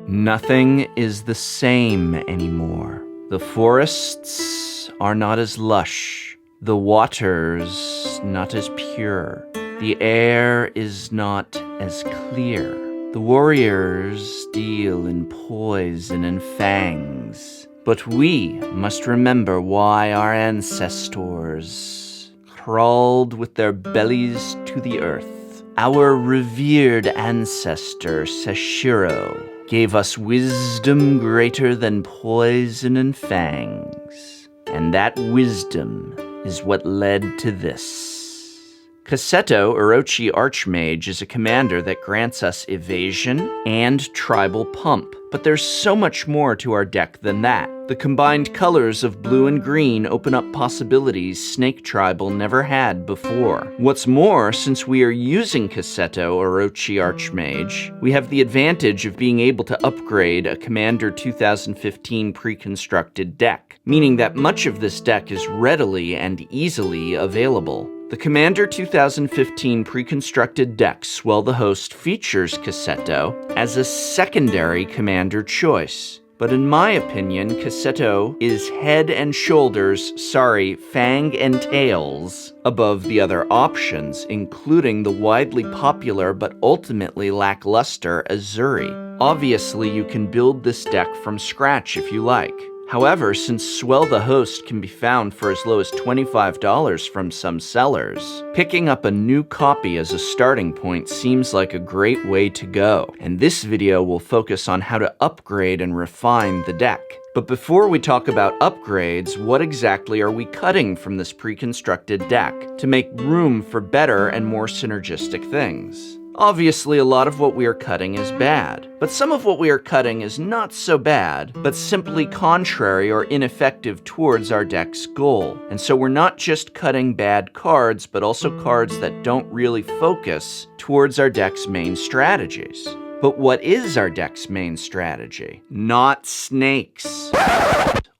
Nothing is the same anymore. The forests are not as lush, the waters not as pure, the air is not as clear. The warriors deal in poison and fangs, but we must remember why our ancestors crawled with their bellies to the earth. Our revered ancestor, Seshiro, gave us wisdom greater than poison and fangs. And that wisdom is what led to this. Kaseto, Orochi Archmage, is a commander that grants us evasion and tribal pump. But there's so much more to our deck than that. The combined colors of blue and green open up possibilities Snake Tribal never had before. What's more, since we are using Kaseto, Orochi Archmage, we have the advantage of being able to upgrade a Commander 2015 pre-constructed deck, meaning that much of this deck is readily and easily available. The Commander 2015 pre-constructed deck Swell the Host features Kaseto as a secondary commander choice. But in my opinion, Kaseto is head and shoulders, fang and tails, above the other options, including the widely popular but ultimately lackluster Azuri. Obviously, you can build this deck from scratch if you like. However, since Swell the Host can be found for as low as $25 from some sellers, picking up a new copy as a starting point seems like a great way to go, and this video will focus on how to upgrade and refine the deck. But before we talk about upgrades, what exactly are we cutting from this pre-constructed deck to make room for better and more synergistic things? Obviously, a lot of what we are cutting is bad, but some of what we are cutting is not so bad, but simply contrary or ineffective towards our deck's goal. And so we're not just cutting bad cards, but also cards that don't really focus towards our deck's main strategies. But what is our deck's main strategy? Not snakes.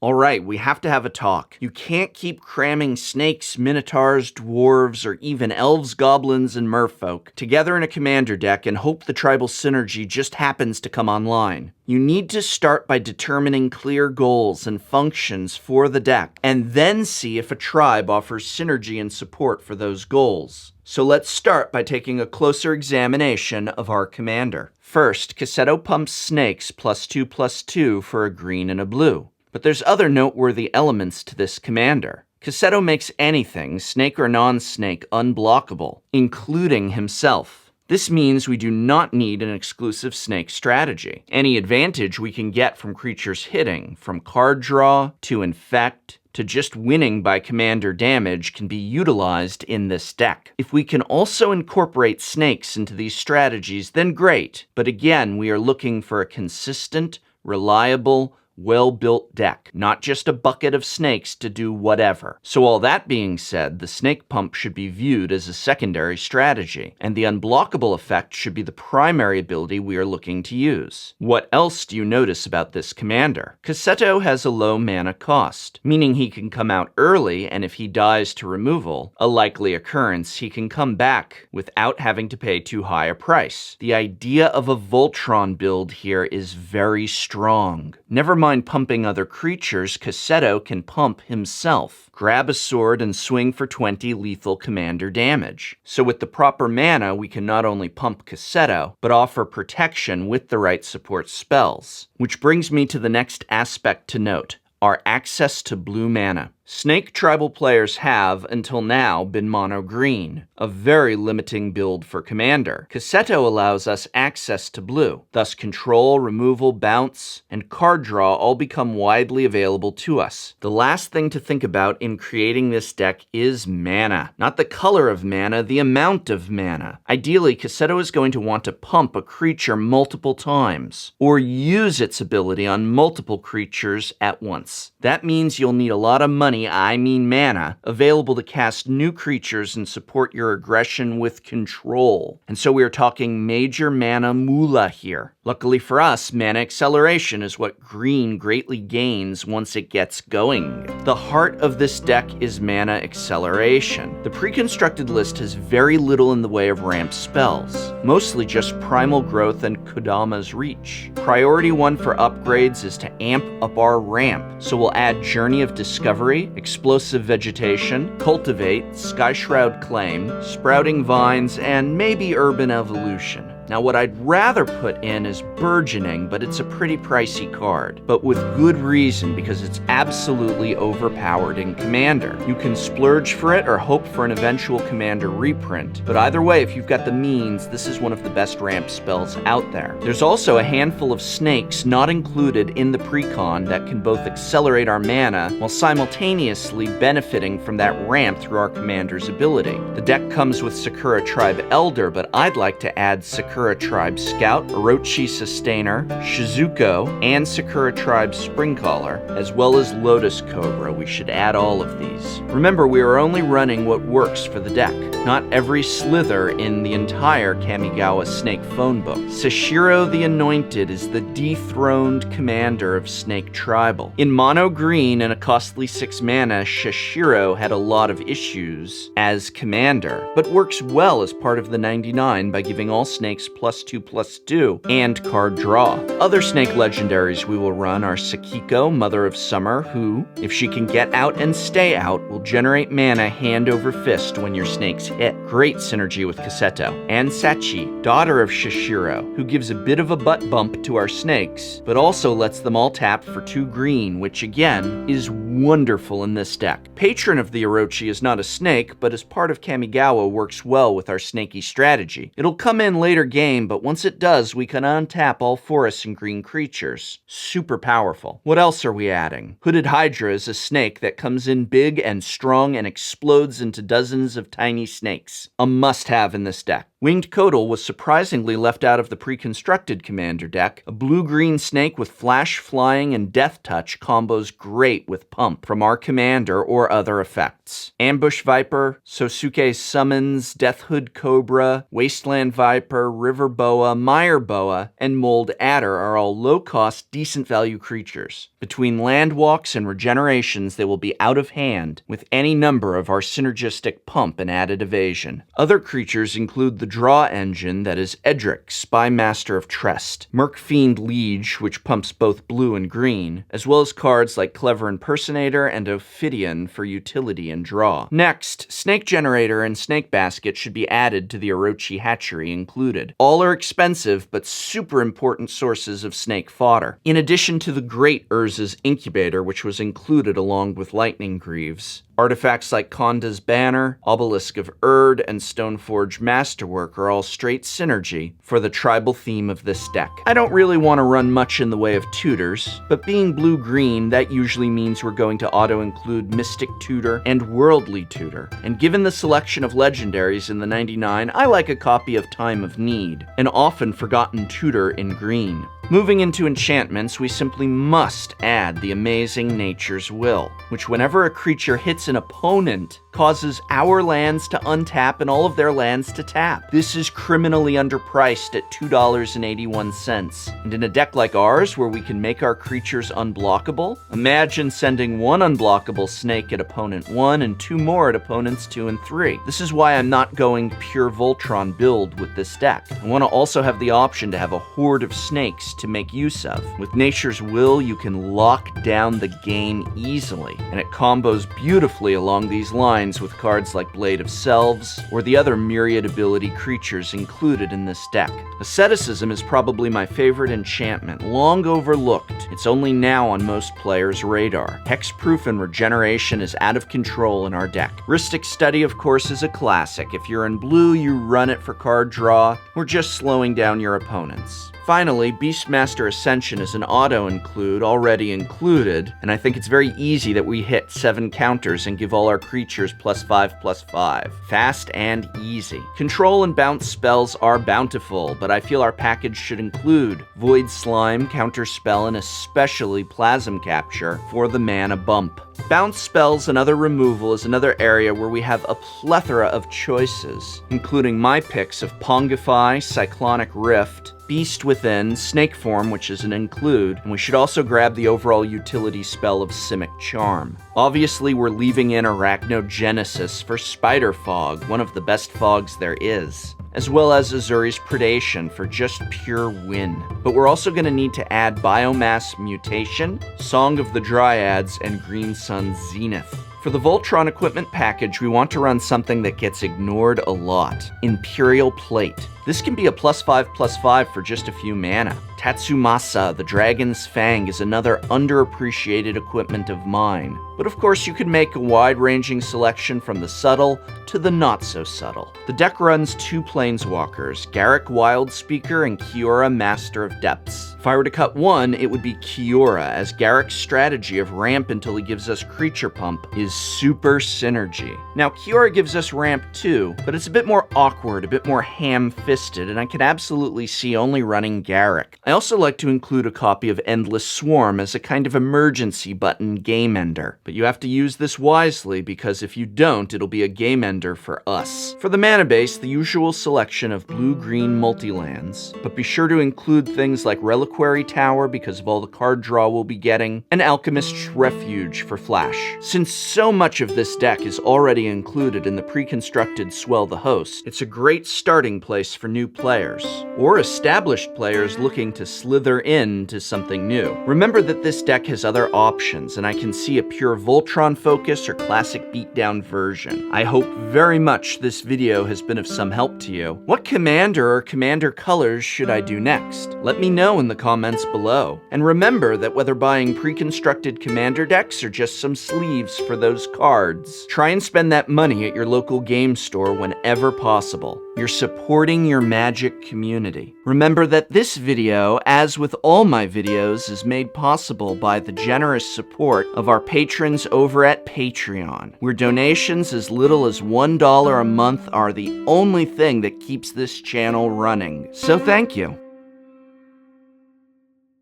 Alright, we have to have a talk. You can't keep cramming snakes, minotaurs, dwarves, or even elves, goblins, and merfolk together in a commander deck and hope the tribal synergy just happens to come online. You need to start by determining clear goals and functions for the deck, and then see if a tribe offers synergy and support for those goals. So let's start by taking a closer examination of our commander. First, Kaseto pumps snakes +2/+2 for a green and a blue. But there's other noteworthy elements to this commander. Kaseto makes anything, snake or non-snake, unblockable, including himself. This means we do not need an exclusive snake strategy. Any advantage we can get from creatures hitting, from card draw to infect, to just winning by commander damage, can be utilized in this deck. If we can also incorporate snakes into these strategies, then great. But again, we are looking for a consistent, reliable, well-built deck, not just a bucket of snakes to do whatever. So all that being said, the snake pump should be viewed as a secondary strategy, and the unblockable effect should be the primary ability we are looking to use. What else do you notice about this commander? Kaseto has a low mana cost, meaning he can come out early, and if he dies to removal, a likely occurrence, he can come back without having to pay too high a price. The idea of a Voltron build here is very strong. Never mind pumping other creatures, Kaseto can pump himself, grab a sword, and swing for 20 lethal commander damage. So with the proper mana, we can not only pump Kaseto, but offer protection with the right support spells. Which brings me to the next aspect to note, our access to blue mana. Snake tribal players have, until now, been mono-green, a very limiting build for commander. Kaseto allows us access to blue, thus control, removal, bounce, and card draw all become widely available to us. The last thing to think about in creating this deck is mana. Not the color of mana, the amount of mana. Ideally, Kaseto is going to want to pump a creature multiple times, or use its ability on multiple creatures at once. That means you'll need a lot of money, I mean mana, available to cast new creatures and support your aggression with control. And so we are talking major mana moolah here. Luckily for us, mana acceleration is what green greatly gains once it gets going. The heart of this deck is mana acceleration. The pre-constructed list has very little in the way of ramp spells, mostly just Primal Growth and Kodama's Reach. Priority 1 for upgrades is to amp up our ramp, so we'll add Journey of Discovery, Explosive Vegetation, Cultivate, Skyshroud Claim, Sprouting Vines, and maybe Urban Evolution. Now what I'd rather put in is Burgeoning, but it's a pretty pricey card, but with good reason because it's absolutely overpowered in Commander. You can splurge for it or hope for an eventual Commander reprint, but either way, if you've got the means, this is one of the best ramp spells out there. There's also a handful of snakes not included in the precon that can both accelerate our mana while simultaneously benefiting from that ramp through our Commander's ability. The deck comes with Sakura Tribe Elder, but I'd like to add Sakura Tribe Scout, Orochi Sustainer, Shizuko, and Sakura Tribe Springcaller, as well as Lotus Cobra. We should add all of these. Remember, we are only running what works for the deck, not every slither in the entire Kamigawa Snake phone book. Sashiro the Anointed is the dethroned commander of Snake Tribal. In mono green and a costly 6 mana, Sashiro had a lot of issues as commander, but works well as part of the 99 by giving all snakes +2/+2 and card draw. Other snake legendaries we will run are Sakiko, Mother of Summer, who, if she can get out and stay out, will generate mana hand over fist when your snakes hit. Great synergy with Kaseto. And Sachi, daughter of Shishiro, who gives a bit of a butt bump to our snakes, but also lets them all tap for 2 green, which again is wonderful in this deck. Patron of the Orochi is not a snake, but as part of Kamigawa works well with our snaky strategy. It'll come in later game, but once it does, we can untap all forests and green creatures. Super powerful. What else are we adding? Hooded Hydra is a snake that comes in big and strong and explodes into dozens of tiny snakes. A must-have in this deck. Winged Kotal was surprisingly left out of the pre-constructed Commander deck. A blue-green snake with flash, flying, and death touch combos great with Pump from our Commander or other effects. Ambush Viper, Sosuke Summons, Death Hood Cobra, Wasteland Viper, River Boa, Mire Boa, and Mold Adder are all low-cost, decent-value creatures. Between land walks and regenerations, they will be out of hand with any number of our synergistic Pump and added evasion. Other creatures include the draw engine that is Edric, Spy Master of Trest, Mercfiend Liege, which pumps both blue and green, as well as cards like Clever Impersonator and Ophidian for utility and draw. Next, Snake Generator and Snake Basket should be added to the Orochi Hatchery included. All are expensive, but super important sources of snake fodder. In addition to the great Urza's Incubator, which was included along with Lightning Greaves, artifacts like Konda's Banner, Obelisk of Erd, and Stoneforge Masterwork are all straight synergy for the tribal theme of this deck. I don't really want to run much in the way of tutors, but being blue-green, that usually means we're going to auto-include Mystic Tutor and Worldly Tutor. And given the selection of legendaries in the 99, I like a copy of Time of Need, an often forgotten tutor in green. Moving into enchantments, we simply must add the amazing Nature's Will, which whenever a creature hits an opponent, causes our lands to untap and all of their lands to tap. This is criminally underpriced at $2.81. And in a deck like ours, where we can make our creatures unblockable, imagine sending 1 unblockable snake at opponent 1 and 2 more at opponents 2 and 3. This is why I'm not going pure Voltron build with this deck. I want to also have the option to have a horde of snakes to make use of. With Nature's Will, you can lock down the game easily, and it combos beautifully along these lines with cards like Blade of Selves or the other myriad ability creatures included in this deck. Asceticism is probably my favorite enchantment, long overlooked. It's only now on most players' radar. Hexproof and regeneration is out of control in our deck. Rhystic Study, of course, is a classic. If you're in blue, you run it for card draw, or just slowing down your opponents. Finally, Beastmaster Ascension is an auto-include already included, and I think it's very easy that we hit 7 counters and give all our creatures +5/+5. Fast and easy. Control and bounce spells are bountiful, but I feel our package should include Void Slime, Counterspell, and especially Plasm Capture for the mana bump. Bounce spells and other removal is another area where we have a plethora of choices, including my picks of Pongify, Cyclonic Rift, Beast Within, Snake Form, which is an include, and we should also grab the overall utility spell of Simic Charm. Obviously, we're leaving in Arachnogenesis for Spider Fog, one of the best fogs there is, as well as Azuri's Predation for just pure win. But we're also going to need to add Biomass Mutation, Song of the Dryads, and Green Sun Zenith. For the Voltron equipment package, we want to run something that gets ignored a lot: Imperial Plate. This can be a +5/+5 for just a few mana. Tatsumasa, the Dragon's Fang, is another underappreciated equipment of mine. But of course, you could make a wide-ranging selection from the subtle to the not-so-subtle. The deck runs 2 Planeswalkers, Garruk Wildspeaker and Kiora Master of Depths. If I were to cut one, it would be Kiora, as Garruk's strategy of ramp until he gives us Creature Pump is super synergy. Now, Kiora gives us ramp too, but it's a bit more awkward, a bit more ham-fisted, and I could absolutely see only running Garruk. I also like to include a copy of Endless Swarm as a kind of emergency button game ender, but you have to use this wisely because if you don't, it'll be a game ender for us. For the mana base, the usual selection of blue-green multi-lands, but be sure to include things like Reliquary Tower because of all the card draw we'll be getting, and Alchemist's Refuge for flash. Since so much of this deck is already included in the pre-constructed Swell the Host, it's a great starting place for new players, or established players looking to slither into something new. Remember that this deck has other options, and I can see a pure Voltron focus or classic beatdown version. I hope very much this video has been of some help to you. What commander or commander colors should I do next? Let me know in the comments below. And remember that whether buying pre-constructed commander decks or just some sleeves for those cards, try and spend that money at your local game store whenever possible. You're supporting your Magic community. Remember that this video, as with all my videos, is made possible by the generous support of our patrons over at Patreon, where donations as little as $1 a month are the only thing that keeps this channel running. So thank you.